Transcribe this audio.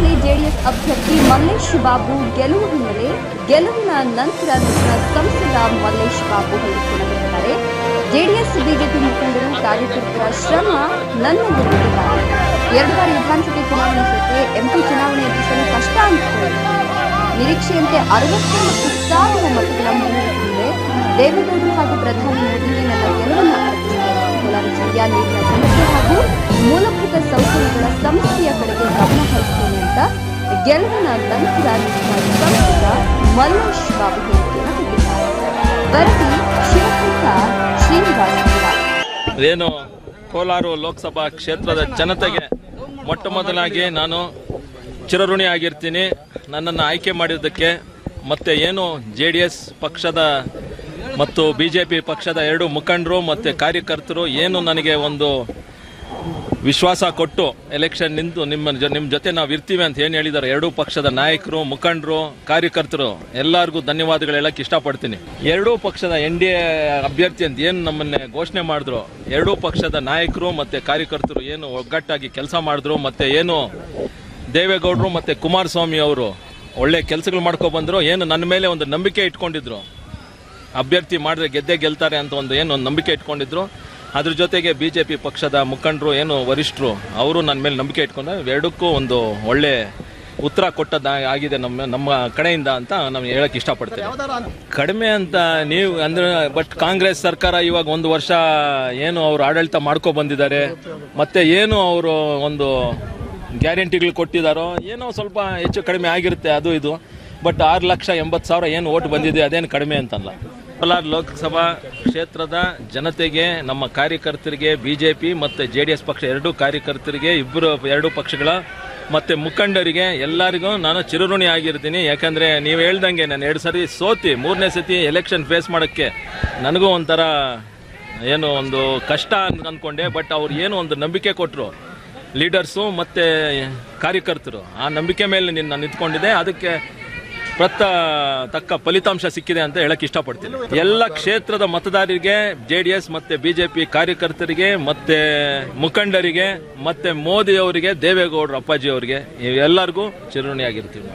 ಶಿರೂರಿನಲ್ಲಿ JDS ಅಭ್ಯರ್ಥಿ ಮಲ್ಲೇಶ್ ಬಾಬು ಗೆಲುವು ಹಿನ್ನೆಲೆ ಗೆಲುವಿನ ನಂತರ ನೂತನ ಸಂಸದ ಮಲ್ಲೇಶ್ ಬಾಬು ಹೇಳಿಕೆ ನೀಡಿದ್ದಾರೆ. ಜೆಡಿಎಸ್ ಬಿಜೆಪಿ ಮುಖಂಡರು ಕಾರ್ಯಕರ್ತರ ಶ್ರಮ ನನ್ನ ಗೆಲುವಿದ್ದಾರೆ. 2 ಬಾರಿ ವಿಧಾನಸಭೆ ಚುನಾವಣೆ ಜೊತೆ ಎಂಪಿ ಚುನಾವಣೆ ಎದುರಿಸಲು ಕಷ್ಟ ಅನಿಸಿದೆ. ನಿರೀಕ್ಷೆಯಂತೆ 69,000 ಮತಗಳ ಮುನ್ನಡೆದಿದೆ. ದೇವೇಗೌಡರು ಹಾಗೂ ಪ್ರಧಾನಿ ಮೋದಿಗೆ ನನ್ನ ಗೆಲುವನ್ನು ಅರ್ಪಿಸಿದ್ದಾರೆ. ಕೋಲಾರ ಜಿಲ್ಲೆಯ ನೀರಿನ ಸಮಸ್ಯೆ ಹಾಗೂ ಮೂಲಭೂತ ಸೌಕರ್ಯಗಳ ಸಮಸ್ಯೆಯ ಕಡೆಗೆ ಗಮನ ಹರಿಸುತ್ತೇನೆ ಅಂತ ಗೆಲುವಿನ ನಂತರ ಸಂಸದ ಮಲ್ಲೇಶ್ ಬಾಬು ಹೇಳಿಕೆಯನ್ನು ನೀಡಿದ್ದಾರೆ. ವರದಿ ಶಿವಕುಂತ ಶ್ರೀನಿವಾಸ. ಏನು ಕೋಲಾರ ಲೋಕಸಭಾ ಕ್ಷೇತ್ರದ ಜನತೆಗೆ ಮೊಟ್ಟ ಮೊದಲಾಗಿ ನಾನು ಚಿರಋಣಿ ಆಗಿರ್ತೀನಿ. ನನ್ನನ್ನು ಆಯ್ಕೆ ಮಾಡಿದ್ದಕ್ಕೆ ಮತ್ತೆ ಏನು JDS ಪಕ್ಷದ ಮತ್ತು BJP ಪಕ್ಷದ 2 ಮುಖಂಡರು ಮತ್ತು ಕಾರ್ಯಕರ್ತರು ಏನು ನನಗೆ ಒಂದು ವಿಶ್ವಾಸ ಕೊಟ್ಟು ಎಲೆಕ್ಷನ್ ನಿಂತು ನಿಮ್ಮ ಜೊತೆ ನಾವು ಇರ್ತೀವಿ ಅಂತ ಏನು ಹೇಳಿದ್ದಾರೆ 2 ಪಕ್ಷದ ನಾಯಕರು, ಮುಖಂಡರು, ಕಾರ್ಯಕರ್ತರು ಎಲ್ಲರಿಗೂ ಧನ್ಯವಾದಗಳು ಹೇಳಕ್ಕೆ ಇಷ್ಟಪಡ್ತೀನಿ. 2 ಪಕ್ಷದ NDA ಅಭ್ಯರ್ಥಿ ಅಂತ ಏನು ನಮ್ಮನ್ನೇ ಘೋಷಣೆ ಮಾಡಿದ್ರು, 2 ಪಕ್ಷದ ನಾಯಕರು ಮತ್ತು ಕಾರ್ಯಕರ್ತರು ಏನು ಒಗ್ಗಟ್ಟಾಗಿ ಕೆಲಸ ಮಾಡಿದ್ರು, ಮತ್ತು ಏನು ದೇವೇಗೌಡರು ಮತ್ತು ಕುಮಾರಸ್ವಾಮಿ ಅವರು ಒಳ್ಳೆ ಕೆಲಸಗಳು ಮಾಡ್ಕೊ ಬಂದರು, ಏನು ನನ್ನ ಮೇಲೆ ಒಂದು ನಂಬಿಕೆ ಇಟ್ಕೊಂಡಿದ್ರು, ಅಭ್ಯರ್ಥಿ ಮಾಡಿದ್ರೆ ಗೆದ್ದೇ ಗೆಲ್ತಾರೆ ಅಂತ ಒಂದು ನಂಬಿಕೆ ಇಟ್ಕೊಂಡಿದ್ರು. ಅದ್ರ ಜೊತೆಗೆ BJP ಪಕ್ಷದ ಮುಖಂಡರು ಏನು ವರಿಷ್ಠರು ಅವರು ನನ್ನ ಮೇಲೆ ನಂಬಿಕೆ ಇಟ್ಕೊಂಡು ಎರಡಕ್ಕೂ ಒಂದು ಒಳ್ಳೆ ಉತ್ತರ ಕೊಟ್ಟದ್ದಾಗಿದೆ ನಮ್ಮ ಕಡೆಯಿಂದ ಅಂತ ನಾವು ಹೇಳಕ್ಕೆ ಇಷ್ಟಪಡ್ತೇವೆ. ಕಡಿಮೆ ಅಂತ ನೀವು ಅಂದ್ರೆ ಬಟ್ ಕಾಂಗ್ರೆಸ್ ಸರ್ಕಾರ ಇವಾಗ 1 ವರ್ಷ ಏನು ಅವರು ಆಡಳಿತ ಮಾಡ್ಕೊ ಬಂದಿದ್ದಾರೆ, ಮತ್ತೆ ಏನು ಅವರು ಒಂದು ಗ್ಯಾರಂಟಿಗಳು ಕೊಟ್ಟಿದ್ದಾರೋ ಏನೋ ಸ್ವಲ್ಪ ಹೆಚ್ಚು ಕಡಿಮೆ ಆಗಿರುತ್ತೆ ಅದು ಇದು. ಬಟ್ 6,80,000 ಏನು ಓಟ್ ಬಂದಿದೆ ಅದೇನು ಕಡಿಮೆ ಅಂತಲ್ಲ. ಕೋಲಾರ ಲೋಕಸಭಾ ಕ್ಷೇತ್ರದ ಜನತೆಗೆ, ನಮ್ಮ ಕಾರ್ಯಕರ್ತರಿಗೆ, BJP ಮತ್ತು JDS ಪಕ್ಷ 2 ಕಾರ್ಯಕರ್ತರಿಗೆ, 2 ಪಕ್ಷಗಳ ಮತ್ತು ಮುಖಂಡರಿಗೆ ಎಲ್ಲರಿಗೂ ನಾನು ಚಿರಋಣಿ ಆಗಿರ್ತೀನಿ. ಯಾಕಂದರೆ ನೀವು ಹೇಳ್ದಂಗೆ ನಾನು 2 ಸರಿ ಸೋತಿ 3ನೇ ಸತಿ ಎಲೆಕ್ಷನ್ ಫೇಸ್ ಮಾಡೋಕ್ಕೆ ನನಗೂ ಒಂಥರ ಏನು ಒಂದು ಕಷ್ಟ ಅಂದ್ಕೊಂಡೆ. ಬಟ್ ಅವ್ರು ಏನು ಒಂದು ನಂಬಿಕೆ ಕೊಟ್ಟರು ಲೀಡರ್ಸು ಮತ್ತು ಕಾರ್ಯಕರ್ತರು, ಆ ನಂಬಿಕೆ ಮೇಲೆ ನಾನು ನಿಂತ್ಕೊಂಡಿದ್ದೆ. ಅದಕ್ಕೆ ತಕ್ಕ ಫಲಿತಾಂಶ ಸಿಕ್ಕಿದೆ ಅಂತ ಹೇಳಕ್ ಇಷ್ಟಪಡ್ತೀನಿ. ಎಲ್ಲ ಕ್ಷೇತ್ರದ ಮತದಾರರಿಗೆ, JDS ಮತ್ತೆ BJP ಕಾರ್ಯಕರ್ತರಿಗೆ, ಮತ್ತೆ ಮುಖಂಡರಿಗೆ, ಮತ್ತೆ ಮೋದಿ ಅವರಿಗೆ, ದೇವೇಗೌಡರು ಅಪ್ಪಾಜಿ ಅವರಿಗೆ ಎಲ್ಲರಿಗೂ ಚಿರಋಣಿಯಾಗಿರ್ತೀವಿ.